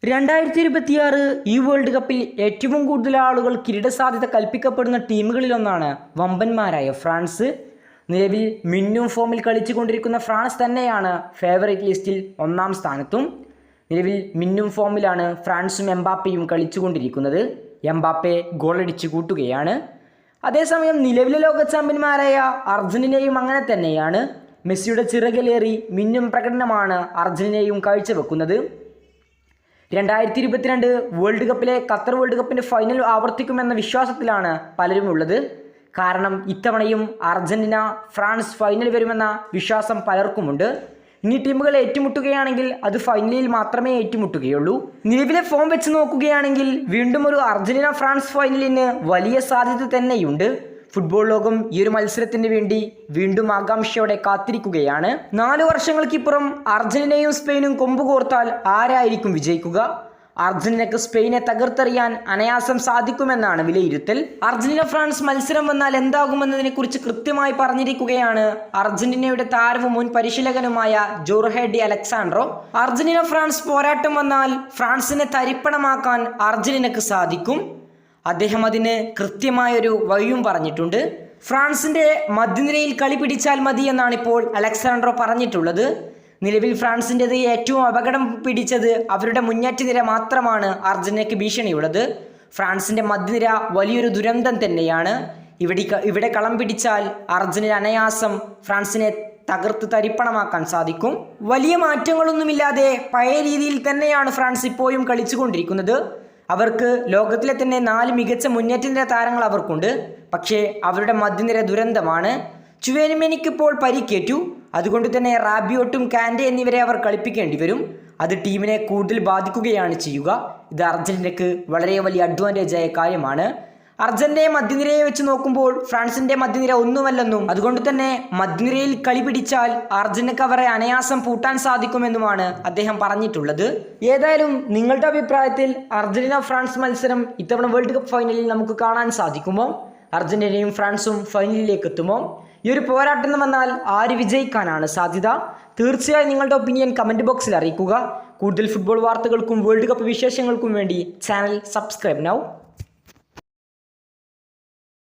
2026 ഈ വേൾഡ് കപ്പിൽ ഏറ്റവും കൂടുതൽ ആളുകൾ കിരീട സാധ്യത കൽപ്പിക്കപ്പെടുന്ന ടീമുകളിലൊന്നാണ് വമ്പന്മാരായ ഫ്രാൻസ്. നിലവിൽ മിന്നും ഫോമിൽ കളിച്ചുകൊണ്ടിരിക്കുന്ന ഫ്രാൻസ് തന്നെയാണ് ഫേവറേറ്റ് ലിസ്റ്റിൽ ഒന്നാം സ്ഥാനത്തും. നിലവിൽ മിന്നും ഫോമിലാണ് ഫ്രാൻസും എംബാപ്പയും കളിച്ചുകൊണ്ടിരിക്കുന്നത്. എംബാപ്പെ ഗോളടിച്ച് കൂട്ടുകയാണ്. അതേസമയം നിലവിലെ ലോക ചാമ്പ്യന്മാരായ അർജന്റീനയും അങ്ങനെ തന്നെയാണ്. മെസ്സിയുടെ ചിറകിലേറി മിന്നും പ്രകടനമാണ് അർജന്റീനയും കാഴ്ചവെക്കുന്നത്. 2022 വേൾഡ് കപ്പിലെ ഖത്തർ വേൾഡ് കപ്പിൻ്റെ ഫൈനൽ ആവർത്തിക്കുമെന്ന വിശ്വാസത്തിലാണ് പലരും ഉള്ളത്. കാരണം ഇത്തവണയും അർജന്റീന ഫ്രാൻസ് ഫൈനൽ വരുമെന്ന വിശ്വാസം പലർക്കുമുണ്ട്. ഇനി ടീമുകൾ ഏറ്റുമുട്ടുകയാണെങ്കിൽ അത് ഫൈനലിൽ മാത്രമേ ഏറ്റുമുട്ടുകയുള്ളൂ. നിലവിലെ ഫോം വെച്ച് നോക്കുകയാണെങ്കിൽ വീണ്ടും ഒരു അർജന്റീന ഫ്രാൻസ് ഫൈനലിന് വലിയ സാധ്യത തന്നെയുണ്ട്. ഫുട്ബോൾ ലോകം ഈ ഒരു മത്സരത്തിന് വേണ്ടി വീണ്ടും ആകാംക്ഷയോടെ കാത്തിരിക്കുകയാണ്. 4 വർഷങ്ങൾക്കിപ്പുറം അർജന്റീനയും സ്പെയിനും കൊമ്പുകോർത്താൽ ആരായിരിക്കും വിജയിക്കുക? അർജന്റീനക്ക് സ്പെയിനെ തകർത്തെറിയാൻ അനായാസം സാധിക്കുമെന്നാണ് വിലയിരുത്തൽ. അർജന്റീന ഫ്രാൻസ് മത്സരം വന്നാൽ എന്താകുമെന്നതിനെ കുറിച്ച് കൃത്യമായി പറഞ്ഞിരിക്കുകയാണ് അർജന്റീനയുടെ താരവും മുൻ പരിശീലകനുമായ Jorge D'Alessandro. Argentina France പോരാട്ടം വന്നാൽ ഫ്രാൻസിനെ തരിപ്പണമാക്കാൻ അർജന്റീനക്ക് സാധിക്കും. അദ്ദേഹം അതിന് കൃത്യമായൊരു വഴിയും പറഞ്ഞിട്ടുണ്ട്. ഫ്രാൻസിൻ്റെ മധ്യനിരയിൽ കളി പിടിച്ചാൽ മതി എന്നാണ് ഇപ്പോൾ അലക്സാൻഡ്രോ പറഞ്ഞിട്ടുള്ളത്. നിലവിൽ ഫ്രാൻസിൻ്റെത് ഏറ്റവും അപകടം പിടിച്ചത് അവരുടെ മുന്നേറ്റ നിര മാത്രമാണ് അർജന്റീനയ്ക്ക് ഭീഷണിയുള്ളത്. ഫ്രാൻസിൻ്റെ മധ്യനിര വലിയൊരു ദുരന്തം തന്നെയാണ്. ഇവിടെ കളം പിടിച്ചാൽ അർജന്റീന അനായാസം ഫ്രാൻസിനെ തകർത്ത് തരിപ്പണമാക്കാൻ സാധിക്കും. വലിയ മാറ്റങ്ങളൊന്നുമില്ലാതെ പഴയ രീതിയിൽ തന്നെയാണ് ഫ്രാൻസ് ഇപ്പോഴും കളിച്ചുകൊണ്ടിരിക്കുന്നത്. അവർക്ക് ലോകത്തിലെ തന്നെ 4 മികച്ച മുന്നേറ്റ താരങ്ങൾ അവർക്കുണ്ട്. പക്ഷേ അവരുടെ മധ്യനിര ദുരന്തമാണ്. ചുവേനിമെനിക്ക് ഇപ്പോൾ പരിക്കേറ്റു. അതുകൊണ്ട് തന്നെ റാബിയോട്ടും കാൻഡെ എന്നിവരെ അവർ കളിപ്പിക്കേണ്ടി വരും. അത് ടീമിനെ കൂടുതൽ ബാധിക്കുകയാണ് ചെയ്യുക. ഇത് അർജന്റീനയ്ക്ക് വളരെ വലിയ അഡ്വാൻറ്റേജായ കാര്യമാണ്. അർജന്റീനയെ മധ്യനിരയെ വെച്ച് നോക്കുമ്പോൾ ഫ്രാൻസിന്റെ മധ്യനിര ഒന്നുമല്ലെന്നും അതുകൊണ്ട് തന്നെ മധ്യനിരയിൽ കളി പിടിച്ചാൽ അർജന്റീനയ്ക്ക് അവരെ അനായാസം പൂട്ടാൻ സാധിക്കുമെന്നുമാണ് അദ്ദേഹം പറഞ്ഞിട്ടുള്ളത്. ഏതായാലും നിങ്ങളുടെ അഭിപ്രായത്തിൽ അർജന്റീന ഫ്രാൻസ് മത്സരം ഇത്തവണ വേൾഡ് കപ്പ് ഫൈനലിൽ നമുക്ക് കാണാൻ സാധിക്കുമോ? അർജന്റീനയും ഫ്രാൻസും ഫൈനലിലേക്ക് എത്തുമോ? ഈ ഒരു പോരാട്ടം വന്നാൽ ആര് വിജയിക്കാനാണ് സാധ്യത? തീർച്ചയായും നിങ്ങളുടെ ഒപ്പീനിയൻ കമൻറ്റ് ബോക്സിൽ അറിയിക്കുക. കൂടുതൽ ഫുട്ബോൾ വാർത്തകൾക്കും വേൾഡ് കപ്പ് വിശേഷങ്ങൾക്കും വേണ്ടി ചാനൽ സബ്സ്ക്രൈബ് നൗ.